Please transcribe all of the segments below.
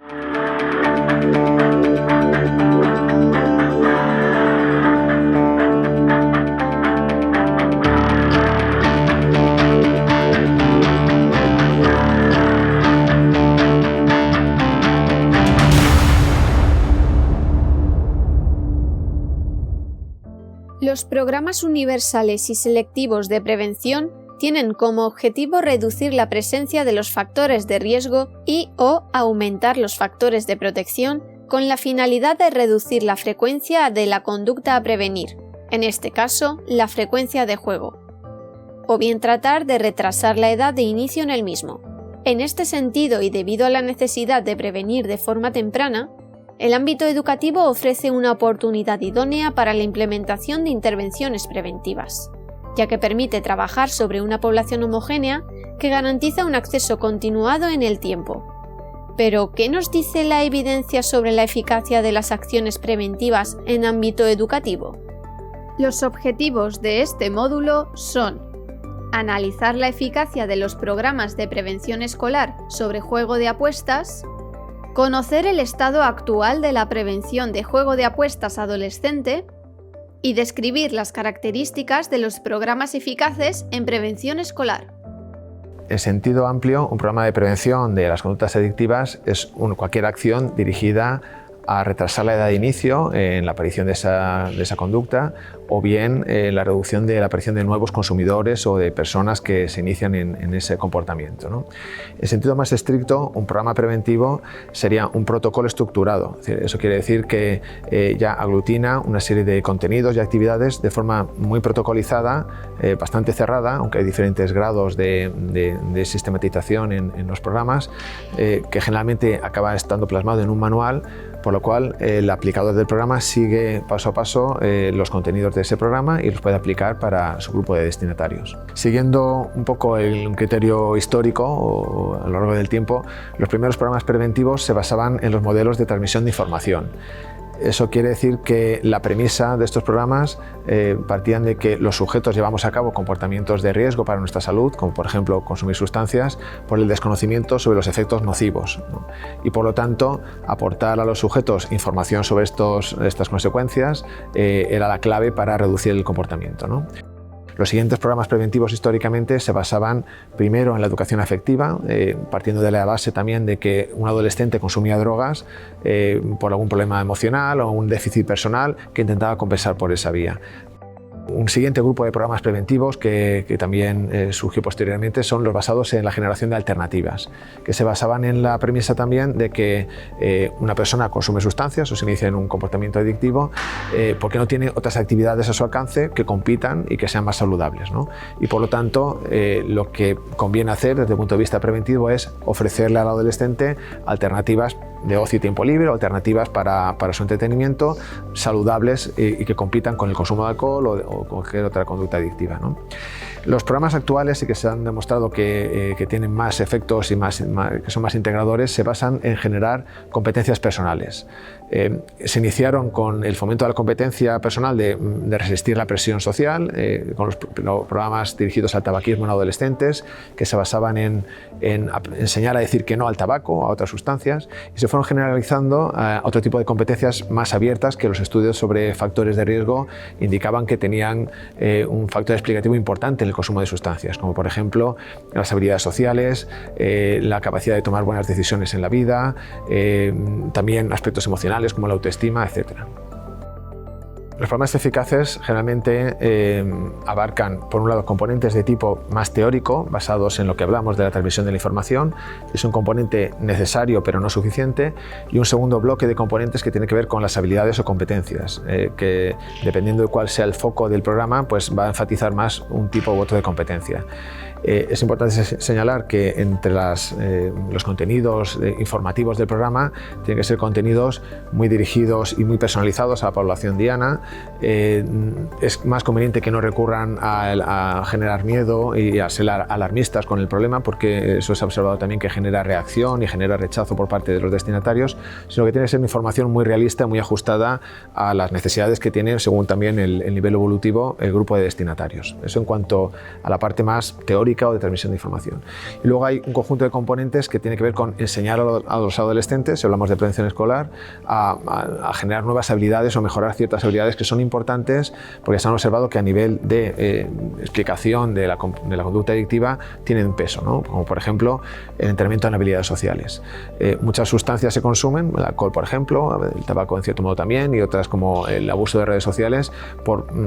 Los programas universales y selectivos de prevención tienen como objetivo reducir la presencia de los factores de riesgo y/o aumentar los factores de protección con la finalidad de reducir la frecuencia de la conducta a prevenir, en este caso, la frecuencia de juego, o bien tratar de retrasar la edad de inicio en el mismo. En este sentido, y debido a la necesidad de prevenir de forma temprana, el ámbito educativo ofrece una oportunidad idónea para la implementación de intervenciones preventivas, ya que permite trabajar sobre una población homogénea que garantiza un acceso continuado en el tiempo. Pero, ¿qué nos dice la evidencia sobre la eficacia de las acciones preventivas en ámbito educativo? Los objetivos de este módulo son: analizar la eficacia de los programas de prevención escolar sobre juego de apuestas, conocer el estado actual de la prevención de juego de apuestas adolescente y describir las características de los programas eficaces en prevención escolar. En sentido amplio, un programa de prevención de las conductas adictivas es cualquier acción dirigida a retrasar la edad de inicio en la aparición de esa conducta, o bien la reducción de la aparición de nuevos consumidores o de personas que se inician en ese comportamiento, ¿no? En sentido más estricto, un programa preventivo sería un protocolo estructurado. Es decir, eso quiere decir que ya aglutina una serie de contenidos y actividades de forma muy protocolizada, bastante cerrada, aunque hay diferentes grados de sistematización en los programas, que generalmente acaba estando plasmado en un manual, por lo cual el aplicador del programa sigue paso a paso los contenidos de ese programa y los puede aplicar para su grupo de destinatarios. Siguiendo un poco el criterio histórico o a lo largo del tiempo, los primeros programas preventivos se basaban en los modelos de transmisión de información. Eso quiere decir que la premisa de estos programas partían de que los sujetos llevamos a cabo comportamientos de riesgo para nuestra salud, como por ejemplo consumir sustancias, por el desconocimiento sobre los efectos nocivos, ¿no? Y por lo tanto, aportar a los sujetos información sobre estas consecuencias era la clave para reducir el comportamiento, ¿no? Los siguientes programas preventivos históricamente se basaban primero en la educación afectiva, partiendo de la base también de que un adolescente consumía drogas por algún problema emocional o un déficit personal que intentaba compensar por esa vía. Un siguiente grupo de programas preventivos que también surgió posteriormente son los basados en la generación de alternativas, que se basaban en la premisa también de que una persona consume sustancias o se inicia en un comportamiento adictivo porque no tiene otras actividades a su alcance que compitan y que sean más saludables, ¿no? Y por lo tanto lo que conviene hacer desde el punto de vista preventivo es ofrecerle al adolescente alternativas de ocio y tiempo libre, alternativas para su entretenimiento, saludables y que compitan con el consumo de alcohol o cualquier otra conducta adictiva, ¿no? Los programas actuales sí que se han demostrado que tienen más efectos y que son más integradores, se basan en generar competencias personales. Se iniciaron con el fomento de la competencia personal de resistir la presión social, con los programas dirigidos al tabaquismo en adolescentes, que se basaban en enseñar a decir que no al tabaco o a otras sustancias, y se fueron generalizando a otro tipo de competencias más abiertas que los estudios sobre factores de riesgo indicaban que tenían un factor explicativo importante en el consumo de sustancias, como por ejemplo las habilidades sociales, la capacidad de tomar buenas decisiones en la vida, también aspectos emocionales como la autoestima, etc. Los programas eficaces generalmente abarcan, por un lado, componentes de tipo más teórico, basados en lo que hablamos de la transmisión de la información, que es un componente necesario pero no suficiente, y un segundo bloque de componentes que tiene que ver con las habilidades o competencias, que dependiendo de cuál sea el foco del programa, pues va a enfatizar más un tipo u otro de competencia. Es importante señalar que entre los contenidos informativos del programa tienen que ser contenidos muy dirigidos y muy personalizados a la población diana, es más conveniente que no recurran a generar miedo y a ser alarmistas con el problema, porque eso se ha observado también que genera reacción y genera rechazo por parte de los destinatarios, sino que tiene que ser una información muy realista, muy ajustada a las necesidades que tiene, según también el nivel evolutivo, el grupo de destinatarios. Eso en cuanto a la parte más teórica o de transmisión de información. Y luego hay un conjunto de componentes que tiene que ver con enseñar a los adolescentes, si hablamos de prevención escolar, a generar nuevas habilidades o mejorar ciertas habilidades que son importantes, porque se han observado que a nivel de explicación de la conducta adictiva tienen peso, ¿no? Como por ejemplo el entrenamiento en habilidades sociales. Muchas sustancias se consumen, el alcohol por ejemplo, el tabaco en cierto modo también, y otras como el abuso de redes sociales,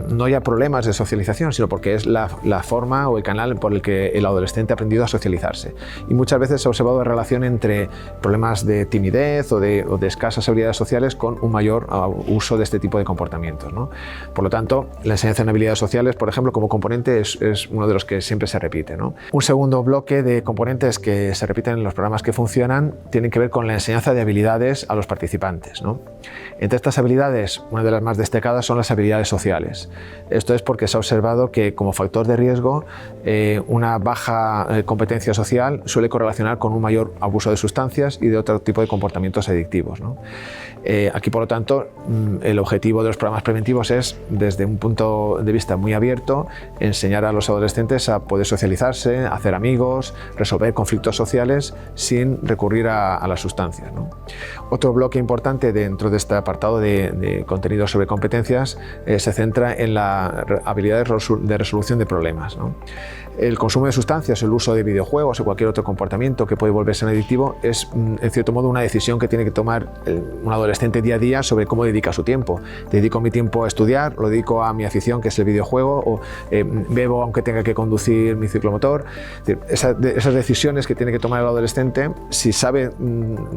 no ya problemas de socialización, sino porque es la forma o el canal por el que el adolescente ha aprendido a socializarse. Y muchas veces se ha observado relación entre problemas de timidez o de escasas habilidades sociales con un mayor uso de este tipo de comportamientos, ¿no? Por lo tanto, la enseñanza en habilidades sociales, por ejemplo, como componente es uno de los que siempre se repite, ¿no? Un segundo bloque de componentes que se repiten en los programas que funcionan tienen que ver con la enseñanza de habilidades a los participantes, ¿no? Entre estas habilidades, una de las más destacadas son las habilidades sociales. Esto es porque se ha observado que como factor de riesgo una baja competencia social suele correlacionar con un mayor abuso de sustancias y de otro tipo de comportamientos adictivos, ¿no? Aquí, por lo tanto, el objetivo de los programas preventivos es, desde un punto de vista muy abierto, enseñar a los adolescentes a poder socializarse, hacer amigos, resolver conflictos sociales sin recurrir a las sustancias, ¿no? Otro bloque importante dentro de este apartado de contenidos sobre competencias se centra en las habilidades de resolución de problemas, ¿no? El consumo de sustancias, el uso de videojuegos o cualquier otro comportamiento que puede volverse adictivo es, en cierto modo, una decisión que tiene que tomar un adolescente día a día sobre cómo dedica su tiempo. ¿Dedico mi tiempo a estudiar? ¿Lo dedico a mi afición, que es el videojuego? ¿O bebo aunque tenga que conducir mi ciclomotor? Esas decisiones que tiene que tomar el adolescente, si sabe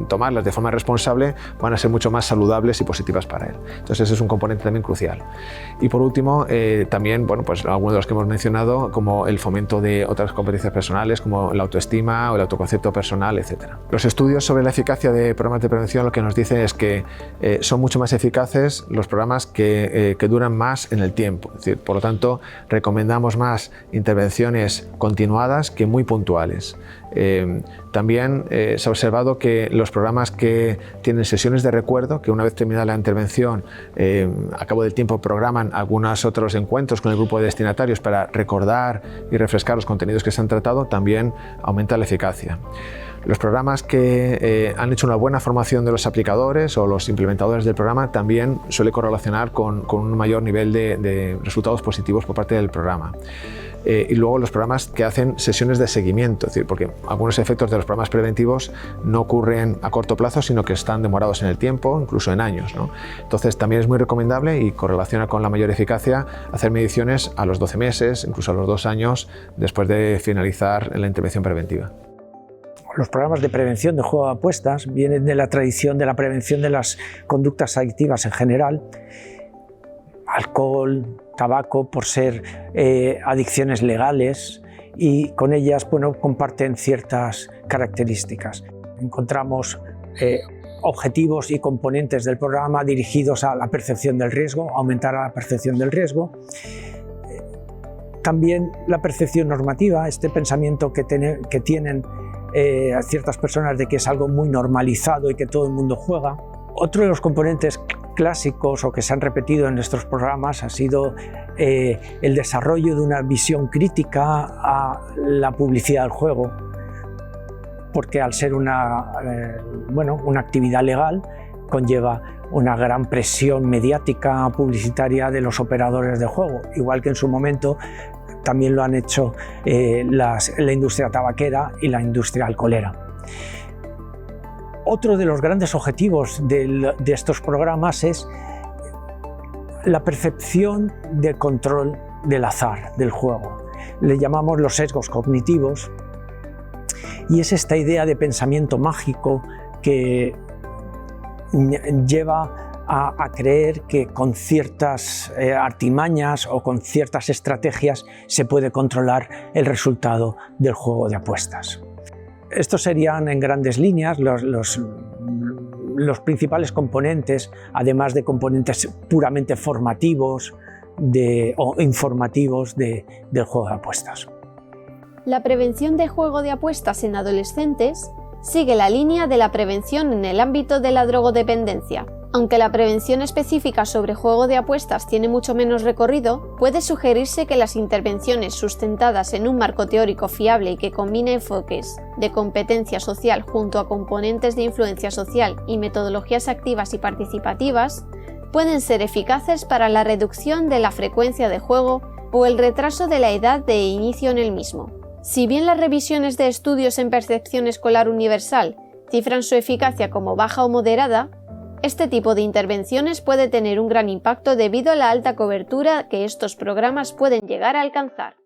tomarlas de forma responsable, van a ser mucho más saludables y positivas para él. Entonces ese es un componente también crucial. Y por último, también, bueno, pues algunos de los que hemos mencionado, como el fomento de otras competencias personales como la autoestima o el autoconcepto personal, etc. Los estudios sobre la eficacia de programas de prevención lo que nos dicen es que son mucho más eficaces los programas que duran más en el tiempo. Es decir, por lo tanto, recomendamos más intervenciones continuadas que muy puntuales. También se ha observado que los programas que tienen sesiones de recuerdo, que una vez terminada la intervención, a cabo del tiempo programan algunos otros encuentros con el grupo de destinatarios para recordar y refrescar los contenidos que se han tratado, también aumenta la eficacia. Los programas que han hecho una buena formación de los aplicadores o los implementadores del programa también suele correlacionar con un mayor nivel de resultados positivos por parte del programa. Y luego los programas que hacen sesiones de seguimiento, es decir, porque algunos efectos de los programas preventivos no ocurren a corto plazo, sino que están demorados en el tiempo, incluso en años, ¿no? Entonces también es muy recomendable y correlaciona con la mayor eficacia hacer mediciones a los 12 meses, incluso a los 2 años después de finalizar la intervención preventiva. Los programas de prevención de juego de apuestas vienen de la tradición de la prevención de las conductas adictivas en general, alcohol, tabaco, por ser adicciones legales, y con ellas, bueno, comparten ciertas características. Encontramos objetivos y componentes del programa dirigidos a la percepción del riesgo, aumentar la percepción del riesgo. También la percepción normativa, este pensamiento que tienen ciertas personas de que es algo muy normalizado y que todo el mundo juega. Otro de los componentes clásicos o que se han repetido en nuestros programas ha sido el desarrollo de una visión crítica a la publicidad del juego, porque al ser una actividad legal conlleva una gran presión mediática publicitaria de los operadores de juego, igual que en su momento también lo han hecho la industria tabaquera y la industria alcoholera. Otro de los grandes objetivos de estos programas es la percepción de control del azar, del juego. Le llamamos los sesgos cognitivos, y es esta idea de pensamiento mágico que lleva a creer que con ciertas artimañas o con ciertas estrategias se puede controlar el resultado del juego de apuestas. Estos serían en grandes líneas los los principales componentes, además de componentes puramente formativos o informativos del juego de apuestas. La prevención de juego de apuestas en adolescentes sigue la línea de la prevención en el ámbito de la drogodependencia. Aunque la prevención específica sobre juego de apuestas tiene mucho menos recorrido, puede sugerirse que las intervenciones sustentadas en un marco teórico fiable y que combine enfoques de competencia social junto a componentes de influencia social y metodologías activas y participativas pueden ser eficaces para la reducción de la frecuencia de juego o el retraso de la edad de inicio en el mismo. Si bien las revisiones de estudios en percepción escolar universal cifran su eficacia como baja o moderada, este tipo de intervenciones puede tener un gran impacto debido a la alta cobertura que estos programas pueden llegar a alcanzar.